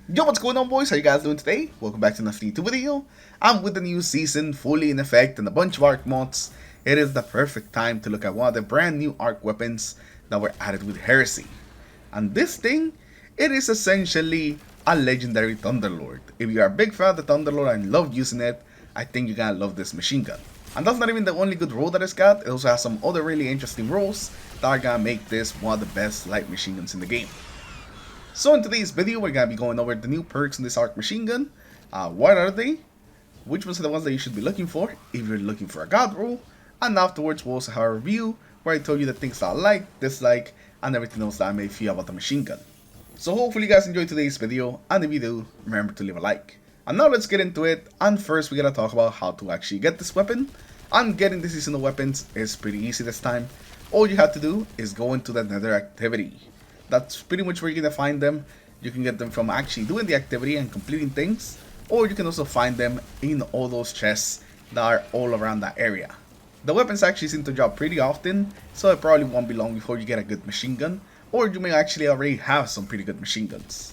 Yo, what's going on, boys? How you guys doing today? Welcome back to another YouTube video. I'm with the new season fully in effect and a bunch of arc mods. It is the perfect time to look at one of the brand new arc weapons that were added with Heresy. And this thing, it is essentially a legendary Thunderlord. If you are a big fan of the Thunderlord and love using it, I think you're gonna love this machine gun. And that's not even the only good role that it's got. It also has some other really interesting roles that are gonna make this one of the best light machine guns in the game. So in today's video, we're going to be going over the new perks in this arc machine gun. What are they? Which ones are the ones that you should be looking for if you're looking for a god role? And afterwards, we'll also have a review where I tell you the things that I like, dislike, and everything else that I may feel about the machine gun. So hopefully you guys enjoyed today's video, and if you do, remember to leave a like. And now let's get into it, and first we're going to talk about how to actually get this weapon. And getting this seasonal weapons is pretty easy this time. All you have to do is go into the Nether activity. That's pretty much where you're going to find them. You can get them from actually doing the activity and completing things, or you can also find them in all those chests that are all around that area. The weapons actually seem to drop pretty often, so it probably won't be long before you get a good machine gun, or you may actually already have some pretty good machine guns.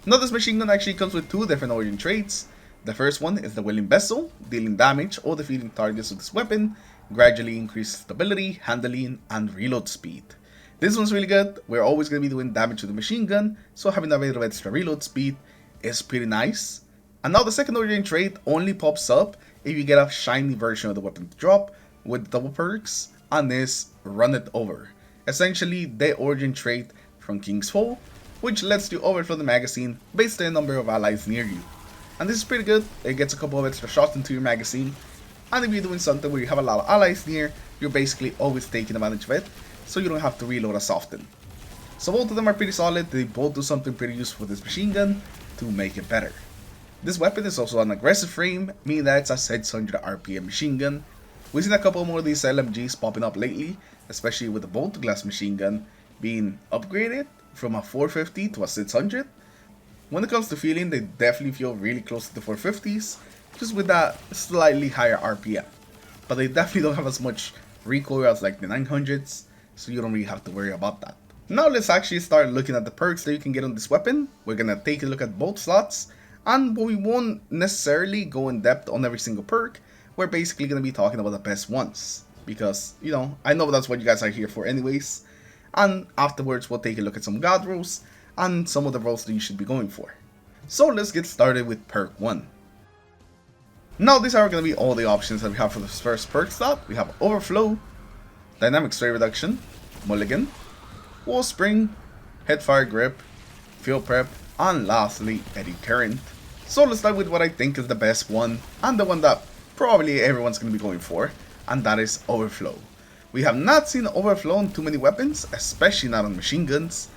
Now this machine gun actually comes with two different origin traits. The first one is the Willing Vessel, dealing damage or defeating targets with this weapon, gradually increases stability, handling, and reload speed. This one's really good. We're always going to be doing damage with the machine gun, so having a bit of extra reload speed is pretty nice. And now the second origin trait only pops up if you get a shiny version of the weapon to drop with double perks, and is Run It Over. Essentially the origin trait from King's Fall, which lets you overflow the magazine based on the number of allies near you. And this is pretty good. It gets a couple of extra shots into your magazine, and if you're doing something where you have a lot of allies near, you're basically always taking advantage of it, so you don't have to reload as often. So both of them are pretty solid. They both do something pretty useful with this machine gun to make it better. This weapon is also an aggressive frame, meaning that it's a 600 RPM machine gun. We've seen a couple more of these LMGs popping up lately, especially with the bolt glass machine gun being upgraded from a 450 to a 600. When it comes to feeling, they definitely feel really close to the 450s, just with that slightly higher RPM. But they definitely don't have as much recoil as like the 900s, so you don't really have to worry about that. Now let's actually start looking at the perks that you can get on this weapon. We're gonna take a look at both slots, and we won't necessarily go in depth on every single perk. We're basically gonna be talking about the best ones, because, you know, I know that's what you guys are here for anyways. And afterwards we'll take a look at some god roles, and some of the roles that you should be going for. So let's get started with perk 1. Now these are gonna be all the options that we have for this first perk slot. We have Overflow, Dynamic Stray Reduction, Mulligan, Wall Spring, Headfire Grip, Field Prep, and lastly Eddy Current. So let's start with what I think is the best one, and the one that probably everyone's going to be going for, and that is Overflow. We have not seen Overflow on too many weapons, especially not on machine guns.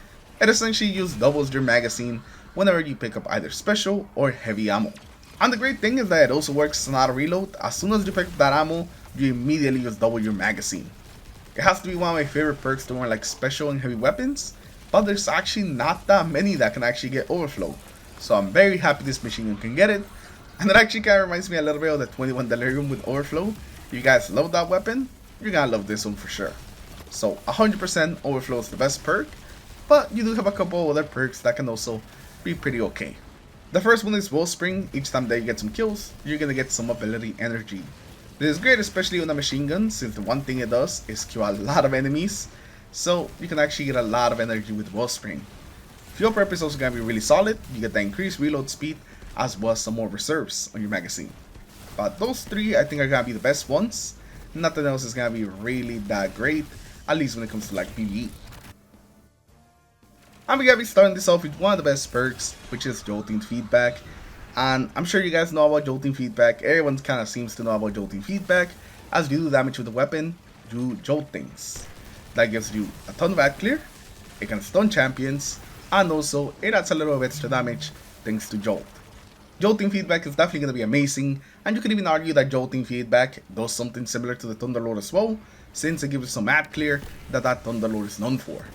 It essentially doubles your magazine whenever you pick up either special or heavy ammo. And the great thing is that it also works as an auto reload. As soon as you pick up that ammo, you immediately just double your magazine. It has to be one of my favorite perks to run like special and heavy weapons, but there's actually not that many that can actually get Overflow. So I'm very happy this machine gun can get it. And it actually kind of reminds me a little bit of the 21 Delirium with Overflow. If you guys love that weapon, you're gonna love this one for sure. So 100% Overflow is the best perk, but you do have a couple other perks that can also be pretty okay. The first one is Wellspring. Each time that you get some kills, you're gonna get some ability energy. This is great, especially on a machine gun, since the one thing it does is kill a lot of enemies, so you can actually get a lot of energy with Wellspring. Fuel Prep is also going to be really solid. You get the increased reload speed, as well as some more reserves on your magazine. But those three I think are going to be the best ones. Nothing else is going to be really that great, at least when it comes to like PvE. And we're going to be starting this off with one of the best perks, which is Jolting Feedback. And I'm sure you guys know about Jolting Feedback. Everyone kind of seems to know about Jolting Feedback. As you do damage with the weapon, you jolt things. That gives you a ton of ad clear, it can stun champions, and also it adds a little of extra damage thanks to Jolt. Jolting Feedback is definitely going to be amazing, and you could even argue that Jolting Feedback does something similar to the Thunderlord as well, since it gives you some ad clear that Thunderlord is known for.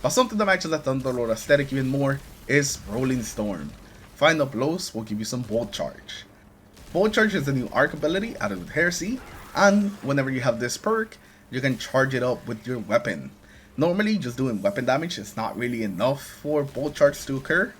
But something that matches the Thunderlord aesthetic even more is Rolling Storm. Final Blows will give you some Bolt Charge. Bolt Charge is the new arc ability added with Heresy, and whenever you have this perk, you can charge it up with your weapon. Normally, just doing weapon damage is not really enough for Bolt Charge to occur,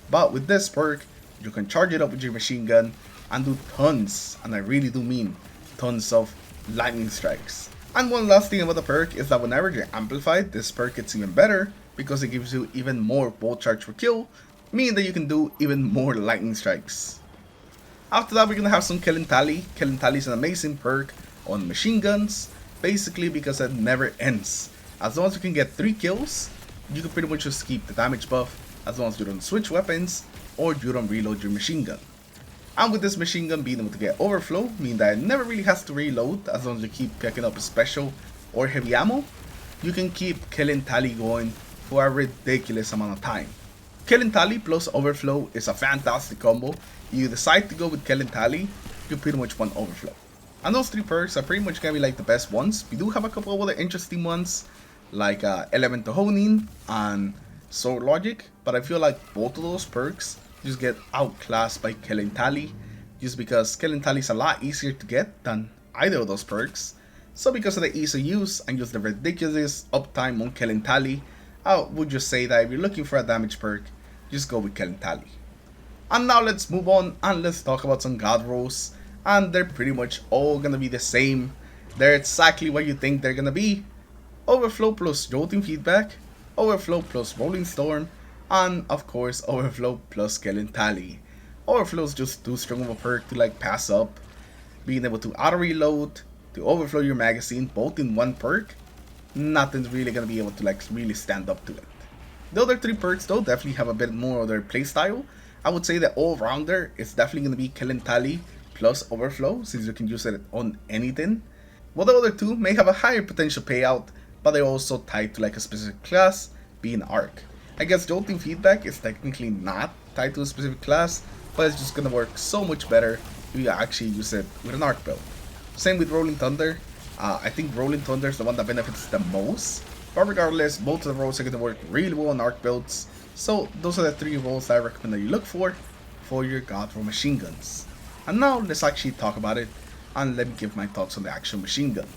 But with this perk, you can charge it up with your machine gun and do tons, and I really do mean tons of lightning strikes. And one last thing about the perk is that whenever you're amplified, this perk gets even better because it gives you even more bolt charge per kill, meaning that you can do even more lightning strikes. After that, we're gonna have some killing tally. Killing tally is an amazing perk on machine guns, basically because it never ends. As long as you can get 3 kills, you can pretty much just keep the damage buff as long as you don't switch weapons or you don't reload your machine gun. And with this machine gun being able to get overflow, meaning that it never really has to reload as long as you keep picking up special or heavy ammo, you can keep killing tally going for a ridiculous amount of time. Killing tally plus overflow is a fantastic combo. You decide to go with killing tally, you pretty much want overflow. And those 3 perks are pretty much gonna be like the best ones. We do have a couple of other interesting ones like Elemental Honing and Sword Logic, but I feel like both of those perks just get outclassed by killing tally, just because killing tally is a lot easier to get than either of those perks. So because of the ease of use and just the ridiculous uptime on killing tally, I would just say that if you're looking for a damage perk, just go with killing tally. And now let's move on and let's talk about some god rolls, and they're pretty much all gonna be the same. They're exactly what you think they're gonna be. Overflow plus jolting feedback, overflow plus rolling storm, and of course overflow plus killing tally. Overflow is just too strong of a perk to like pass up. Being able to auto reload, to overflow your magazine both in one perk, nothing's really gonna be able to like really stand up to it. The other 3 perks though definitely have a bit more of their playstyle. I would say the all-rounder is definitely gonna be killing tally plus overflow, since you can use it on anything. While the other 2 may have a higher potential payout, but they're also tied to like a specific class, being arc. I guess jolting feedback is technically not tied to a specific class, but it's just gonna work so much better if you actually use it with an arc build. Same with rolling thunder. I think rolling thunder is the one that benefits the most, but regardless, both of the rolls are gonna work really well on arc builds. So those are the 3 rolls that I recommend that you look for your god roll machine guns. And now let's actually talk about it, and let me give my thoughts on the actual machine gun.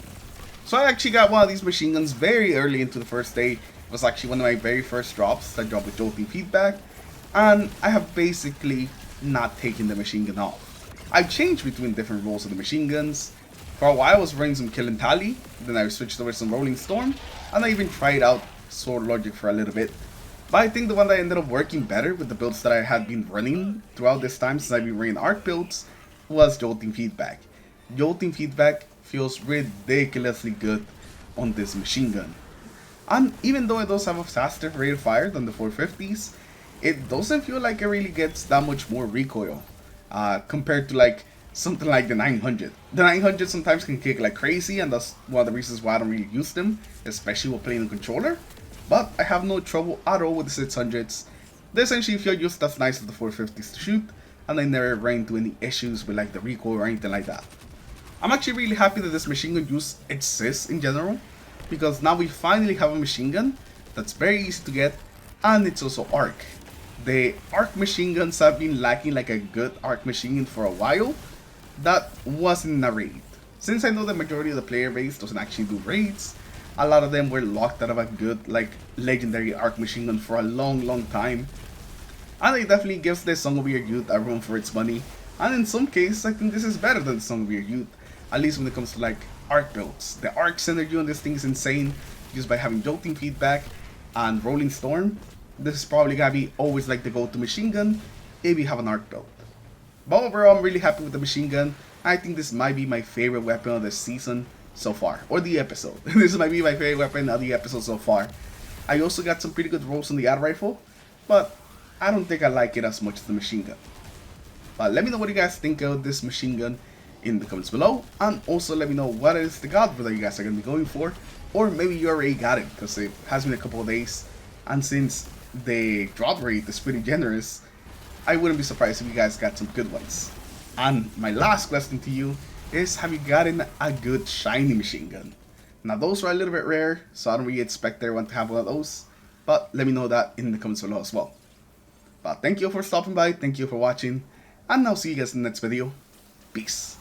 So I actually got one of these machine guns very early into the first day. It was actually one of my very first drops that dropped with jolting feedback, and I have basically not taken the machine gun off. I've changed between different roles of the machine guns. For a while I was running some killing tally, then I switched over to some rolling storm, and I even tried out sword logic for a little bit. But I think the one that ended up working better with the builds that I had been running throughout this time since I've been running arc builds was jolting feedback. Jolting feedback feels ridiculously good on this machine gun. And even though it does have a faster rate of fire than the 450s, it doesn't feel like it really gets that much more recoil compared to like something like the 900. The 900 sometimes can kick like crazy, and that's one of the reasons why I don't really use them, especially while playing the controller. But I have no trouble at all with the 600s. They essentially feel just as nice as the 450s to shoot, and I never ran into any issues with like the recoil or anything like that. I'm actually really happy that this machine gun use exists in general, because now we finally have a machine gun that's very easy to get, and it's also arc. The arc machine guns have been lacking like a good arc machine gun for a while. That wasn't in a raid. Since I know the majority of the player base doesn't actually do raids, a lot of them were locked out of a good like legendary arc machine gun for a long time. And it definitely gives the Song of Your Youth a run for its money, and in some cases I think this is better than the Song of Your Youth, at least when it comes to like arc builds. The arc synergy on this thing is insane, just by having jolting feedback and rolling storm. This is probably gonna be always like the go-to machine gun if you have an arc build. But overall, I'm really happy with the machine gun. I think this might be my favorite weapon of the season so far, or the episode. This might be my favorite weapon of the episode so far. I also got some pretty good rolls on the auto rifle, but I don't think I like it as much as the machine gun. But let me know what you guys think of this machine gun in the comments below, and also let me know what is the god that you guys are going to be going for, or maybe you already got it, because it has been a couple of days, and since the drop rate is pretty generous, I wouldn't be surprised if you guys got some good ones. And my last question to you is, have you gotten a good shiny machine gun? Now those are a little bit rare, so I don't really expect everyone to have one of those, but let me know that in the comments below as well. But thank you for stopping by, thank you for watching, and I'll see you guys in the next video. Peace.